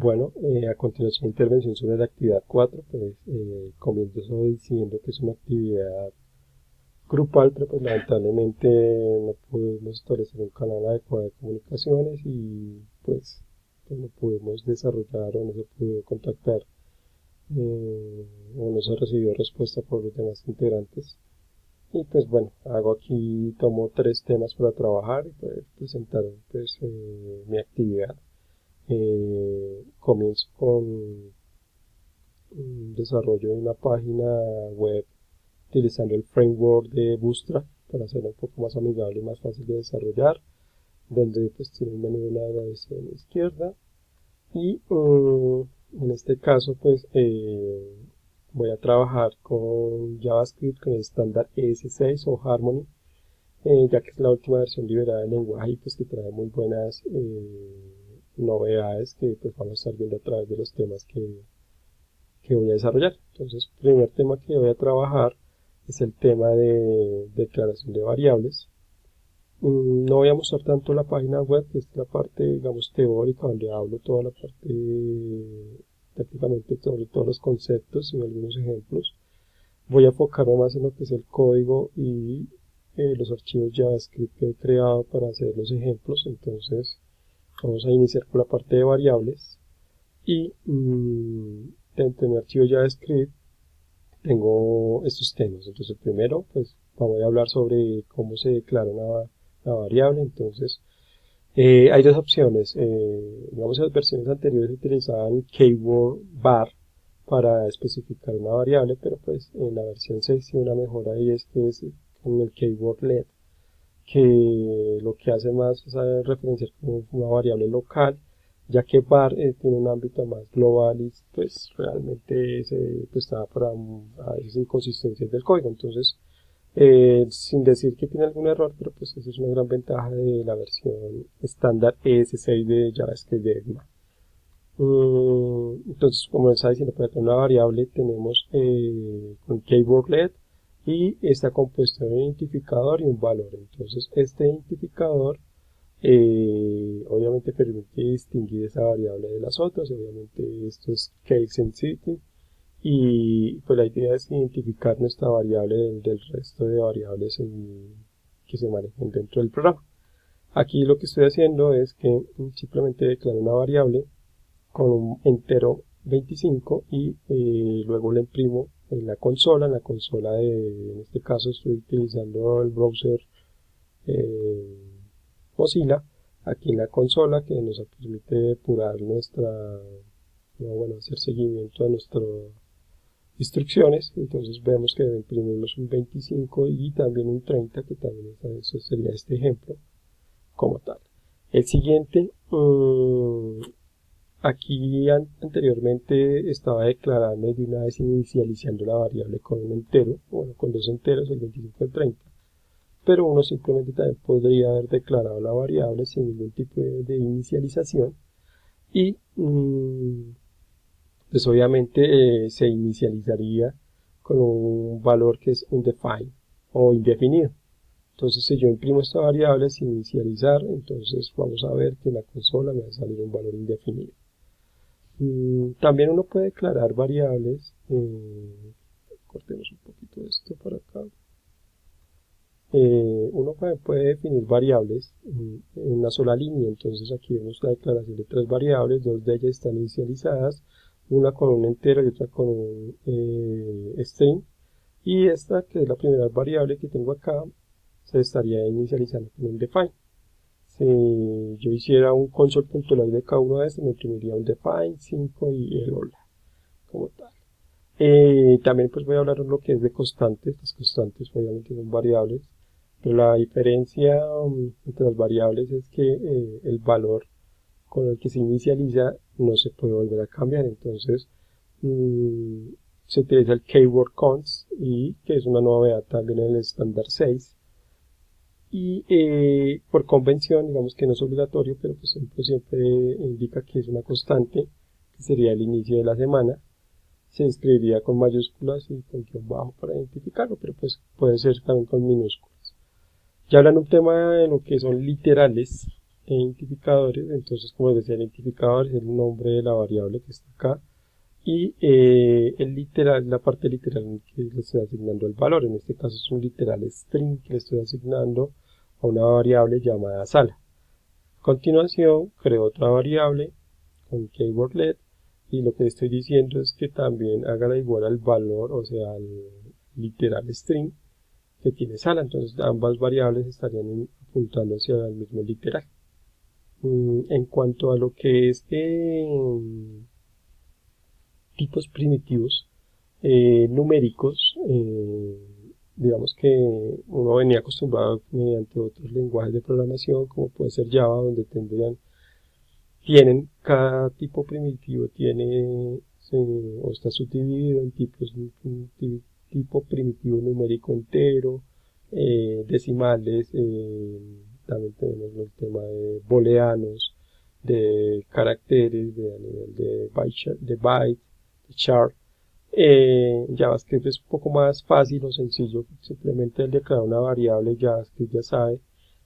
Bueno, a continuación intervención sobre la actividad 4, pues comienzo diciendo que es una actividad grupal, pero pues lamentablemente no pudimos establecer un canal adecuado de comunicaciones y pues no pudimos desarrollar o no se pudo contactar o no se recibió respuesta por los demás integrantes. Y pues bueno, tomo tres temas para trabajar y poder presentar pues mi actividad. Comienzo con un desarrollo de una página web utilizando el framework de Bootstrap para hacerlo un poco más amigable y más fácil de desarrollar, donde pues tiene un menú de navegación a la izquierda y en este caso pues voy a trabajar con JavaScript con el estándar ES6 o Harmony, ya que es la última versión liberada del lenguaje y pues que trae muy buenas novedades que pues vamos a estar viendo a través de los temas que voy a desarrollar. Entonces, el primer tema que voy a trabajar es el tema de declaración de variables. No voy a mostrar tanto la página web, que es la parte, digamos, teórica, donde hablo toda la parte prácticamente sobre todos los conceptos y algunos ejemplos. Voy a enfocarme más en lo que es el código y los archivos JavaScript que he creado para hacer los ejemplos. Entonces, vamos a iniciar con la parte de variables y dentro de mi archivo JavaScript tengo estos temas. Entonces el primero, pues voy a hablar sobre cómo se declara una variable. Entonces hay dos opciones. Digamos, en las versiones anteriores utilizaban keyword var para especificar una variable, pero pues en la versión 6 tiene una mejora y es que es con el keyword let, que lo que hace más es referenciar como una variable local, ya que var tiene un ámbito más global y pues realmente se prestaba para a veces inconsistencias del código. Entonces, sin decir que tiene algún error, pero pues esa es una gran ventaja de la versión estándar ES6 de JavaScript de ECMA. Entonces, como les estaba diciendo, para crear una variable tenemos un keyword let y está compuesto de un identificador y un valor. Entonces, este identificador obviamente permite distinguir esa variable de las otras. Obviamente, esto es case sensitive y pues la idea es identificar nuestra variable del resto de variables que se manejan dentro del programa. Aquí lo que estoy haciendo es que simplemente declaro una variable con un entero 25 y luego le imprimo en la consola en este caso estoy utilizando el browser eh, Mozilla, aquí en la consola que nos permite depurar hacer seguimiento a nuestras instrucciones. Entonces vemos que imprimimos un 25 y también un 30, que también eso sería este ejemplo como tal. El siguiente, aquí anteriormente estaba declarando de una vez inicializando la variable con un entero, bueno, con dos enteros, el 25 y el 30. Pero uno simplemente también podría haber declarado la variable sin ningún tipo de inicialización y pues obviamente se inicializaría con un valor que es undefined o indefinido. Entonces, si yo imprimo esta variable sin inicializar, entonces vamos a ver que en la consola me va a salir un valor indefinido. También uno puede declarar variables, cortemos un poquito esto para acá. Uno puede definir variables en una sola línea. Entonces aquí vemos la declaración de tres variables, dos de ellas están inicializadas, una con un entero y otra con un string, y esta que es la primera variable que tengo acá se estaría inicializando con un define. Si yo hiciera un console.log de cada uno de estos, me imprimiría un define, 5 y el hola como tal. También pues voy a hablar de lo que es de constantes. Las constantes obviamente son variables, pero la diferencia entre las variables es que el valor con el que se inicializa no se puede volver a cambiar. Entonces se utiliza el keyword const, y que es una novedad también en el estándar 6. Y por convención, digamos que no es obligatorio, pero pues siempre indica que es una constante, que sería el inicio de la semana. Se escribiría con mayúsculas y con guión bajo para identificarlo, pero pues puede ser también con minúsculas. Ya hablando un tema de lo que son literales, identificadores. Entonces, como les decía, el identificador es el nombre de la variable que está acá, y el literal, la parte literal en que le estoy asignando el valor. En este caso es un literal string que le estoy asignando a una variable llamada sala. A continuación, creo otra variable con keywordlet, y lo que estoy diciendo es que también haga igual al valor, o sea, al literal string que tiene sala. Entonces ambas variables estarían apuntando hacia el mismo literal. En cuanto a lo que es tipos primitivos numéricos, digamos que uno venía acostumbrado mediante otros lenguajes de programación, como puede ser Java, donde tienen cada tipo primitivo tiene o está subdividido en tipos, un tipo primitivo numérico entero, decimales, también tenemos el tema de booleanos, de caracteres, a nivel de byte, de char. JavaScript es un poco más fácil o sencillo, simplemente el declarar una variable. JavaScript ya sabe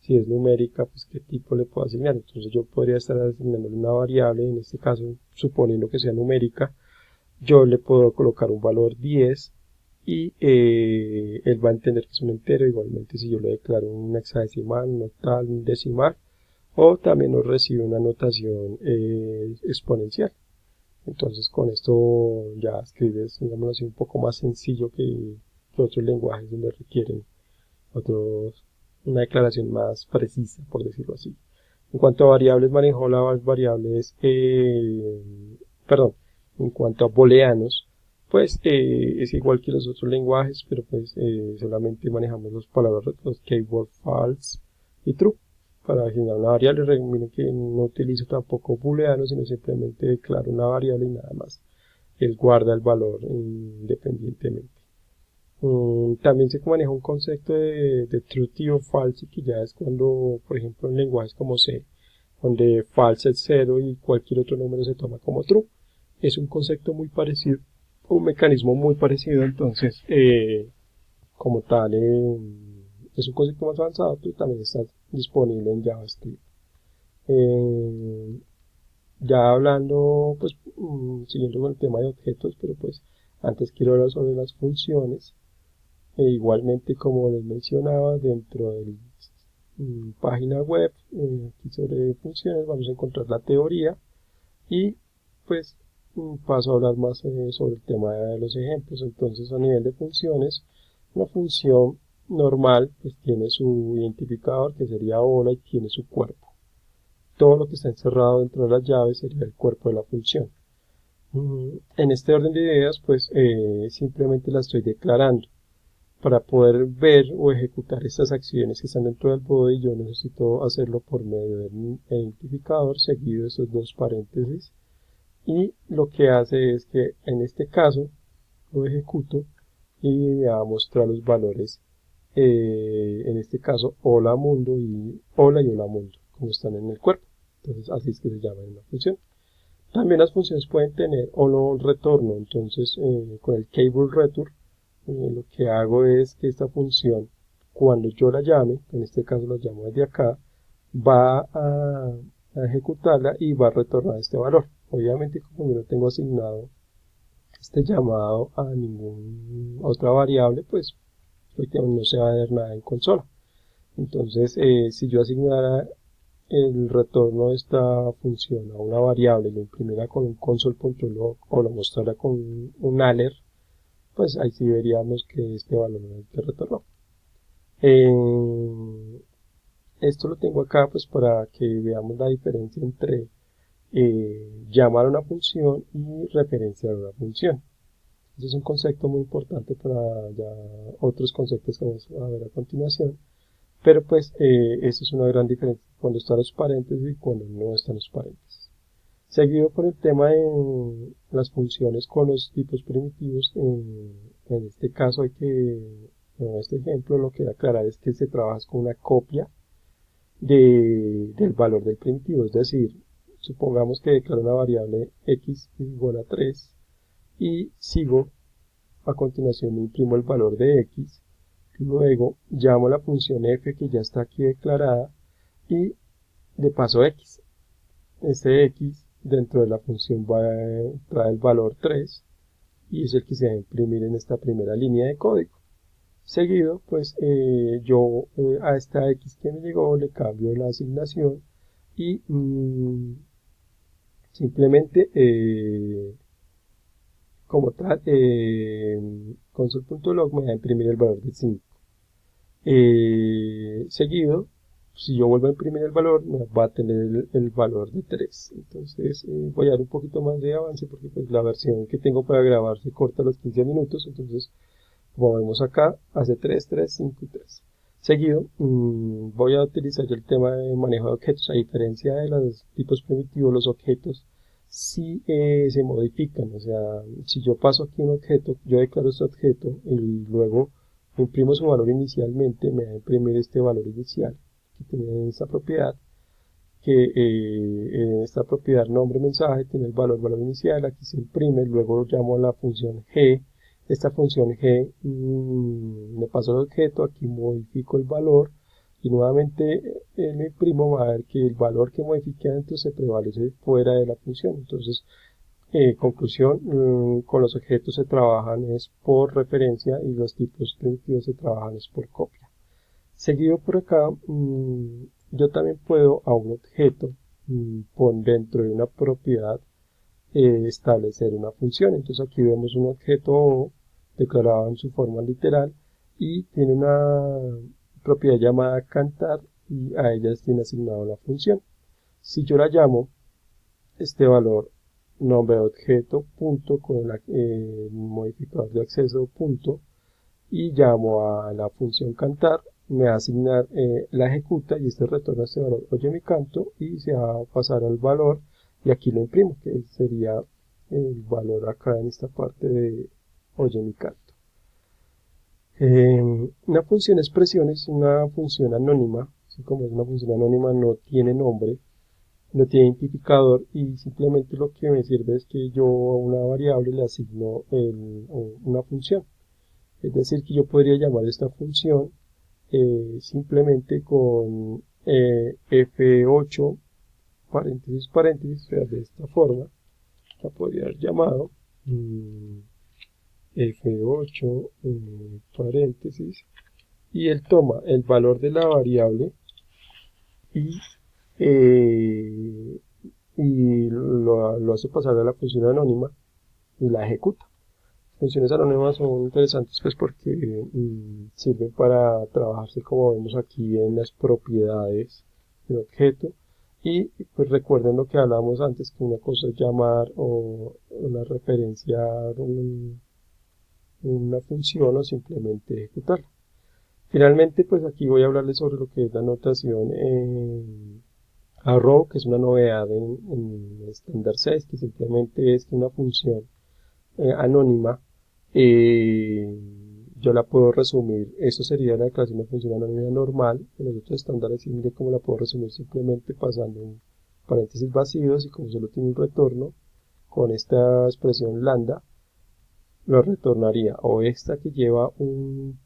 si es numérica, pues qué tipo le puedo asignar. Entonces yo podría estar asignando una variable, en este caso suponiendo que sea numérica, yo le puedo colocar un valor 10 y él va a entender que es un entero. Igualmente si yo le declaro un hexadecimal, un octal, un decimal, o también nos recibe una notación exponencial. Entonces con esto ya escribes, digamos así, un poco más sencillo que otros lenguajes donde requieren una declaración más precisa, por decirlo así. En cuanto a variables, manejo las variables, perdón, en cuanto a booleanos, pues es igual que los otros lenguajes, pero pues solamente manejamos los palabras, los keyword false y true. Para asignar una variable, miren que no utilizo tampoco booleanos, sino simplemente declaro una variable y nada más. Él guarda el valor independientemente. También se maneja un concepto de true o false, que ya es cuando, por ejemplo, en lenguajes como C, donde false es 0 y cualquier otro número se toma como true. Es un concepto muy parecido, un mecanismo muy parecido. Entonces, como tal, es un concepto más avanzado, pero también está disponible en JavaScript. Ya hablando, pues, siguiendo con el tema de objetos, pero pues antes quiero hablar sobre las funciones. Igualmente, como les mencionaba, dentro de la página web, aquí sobre funciones, vamos a encontrar la teoría, y pues paso a hablar más sobre el tema de los ejemplos. Entonces, a nivel de funciones, una función normal pues tiene su identificador, que sería hola, y tiene su cuerpo. Todo lo que está encerrado dentro de las llaves sería el cuerpo de la función. En este orden de ideas, pues simplemente la estoy declarando. Para poder ver o ejecutar estas acciones que están dentro del body, yo necesito hacerlo por medio del identificador seguido de esos dos paréntesis, y lo que hace es que en este caso lo ejecuto y me va a mostrar los valores, en este caso hola mundo y hola mundo, como están en el cuerpo. Entonces así es que se llama una función. También las funciones pueden tener o no retorno. Entonces con el cable return, lo que hago es que esta función, cuando yo la llame, en este caso la llamo desde acá, va a ejecutarla y va a retornar este valor. Obviamente, como yo no tengo asignado este llamado a ninguna otra variable, pues no se va a ver nada en consola. Entonces, si yo asignara el retorno de esta función a una variable, lo imprimiera con un console.log o lo mostrara con un alert, pues ahí sí veríamos que este valor es el que retornó. Esto lo tengo acá pues para que veamos la diferencia entre llamar a una función y referenciar una función. Este es un concepto muy importante para ya otros conceptos que vamos a ver a continuación, pero pues esto es una gran diferencia cuando están los paréntesis y cuando no están los paréntesis. Seguido por el tema de las funciones con los tipos primitivos. En este caso en este ejemplo, lo que voy a aclarar es que se trabaja con una copia del valor del primitivo. Es decir, supongamos que declaro una variable x igual a 3 y sigo, a continuación imprimo el valor de x, luego llamo la función f que ya está aquí declarada, y de paso X. Este X dentro de la función va a traer el valor 3 y es el que se va a imprimir en esta primera línea de código. Seguido, pues yo a esta X que me llegó le cambio la asignación y simplemente como tal console.log me va a imprimir el valor de 5. Seguido, si yo vuelvo a imprimir el valor, me va a tener el valor de 3. Entonces voy a dar un poquito más de avance porque pues, la versión que tengo para grabar se corta a los 15 minutos. Entonces, como vemos acá, hace 3, 3, 5 y 3. Seguido, voy a utilizar el tema de manejo de objetos. A diferencia de los tipos primitivos, los objetos sí se modifican. O sea, si yo paso aquí un objeto, yo declaro este objeto y luego imprimo su valor inicialmente, me va a imprimir este valor inicial que tiene esta propiedad, que en esta propiedad nombre mensaje tiene el valor inicial, aquí se imprime, luego llamo a la función g, esta función g le paso el objeto, aquí modifico el valor y nuevamente lo imprimo, va a ver que el valor que modifique adentro se prevalece fuera de la función. Entonces, conclusión, con los objetos se trabajan es por referencia y los tipos primitivos se trabajan es por copia. Seguido por acá, yo también puedo a un objeto por dentro de una propiedad establecer una función. Entonces aquí vemos un objeto O declarado en su forma literal y tiene una propiedad llamada cantar y a ella tiene asignado la función. Si yo la llamo, este valor nombre de objeto punto con el modificador de acceso punto y llamo a la función cantar, me va a asignar la ejecuta y este retorna este valor oye mi canto y se va a pasar al valor y aquí lo imprimo, que sería el valor acá en esta parte de oye mi canto. Una función expresión es una función anónima, así como es una función anónima no tiene nombre, no tiene identificador y simplemente lo que me sirve es que yo a una variable le asigno una función. Es decir, que yo podría llamar esta función simplemente con F8 paréntesis paréntesis, o sea, de esta forma, la podría haber llamado F8 paréntesis y él toma el valor de la variable y, eh, y lo hace pasar a la función anónima y la ejecuta. Funciones anónimas son interesantes pues porque sirven para trabajarse como vemos aquí en las propiedades del objeto y pues recuerden lo que hablábamos antes, que una cosa es llamar o una referencia a una función o simplemente ejecutarla. Finalmente pues aquí voy a hablarles sobre lo que es la notación en arrow, que es una novedad en estándar 6, que simplemente es que una función anónima yo la puedo resumir, eso sería la declaración de función anónima normal, en los otros estándares mire cómo la puedo resumir simplemente pasando un paréntesis vacíos y como solo tiene un retorno, con esta expresión lambda, lo retornaría, o esta que lleva un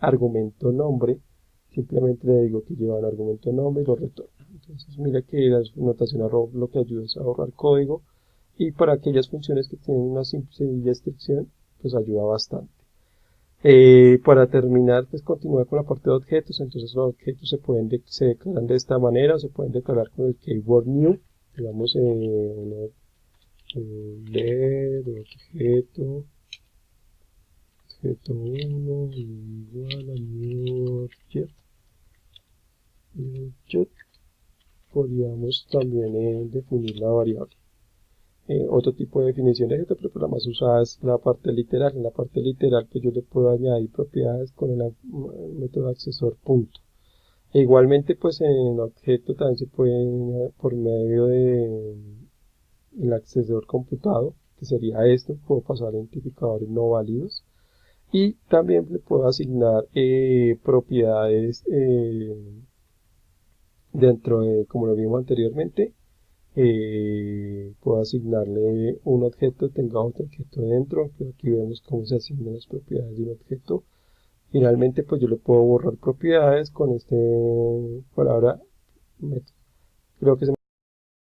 argumento nombre, simplemente le digo que lleva un argumento nombre y lo retorna. Entonces mira que la notación arrow lo que ayuda es a ahorrar código y para aquellas funciones que tienen una simple descripción, pues ayuda bastante. Para terminar, pues continúa con la parte de objetos. Entonces los objetos se declaran de esta manera, se pueden declarar con el keyword new, digamos leer objeto 1 igual a new object. Podríamos también definir la variable. Otro tipo de definición de objeto, pero la más usada es la parte literal. En la parte literal pues yo le puedo añadir propiedades con el método accesor punto. E igualmente pues en el objeto también se puede por medio de el accesor computado, que sería esto, puedo pasar identificadores no válidos y también le puedo asignar propiedades dentro de, como lo vimos anteriormente, puedo asignarle un objeto, tenga otro objeto dentro, pero aquí vemos cómo se asignan las propiedades de un objeto Finalmente, pues yo le puedo borrar propiedades con este, por ahora, método. Creo que se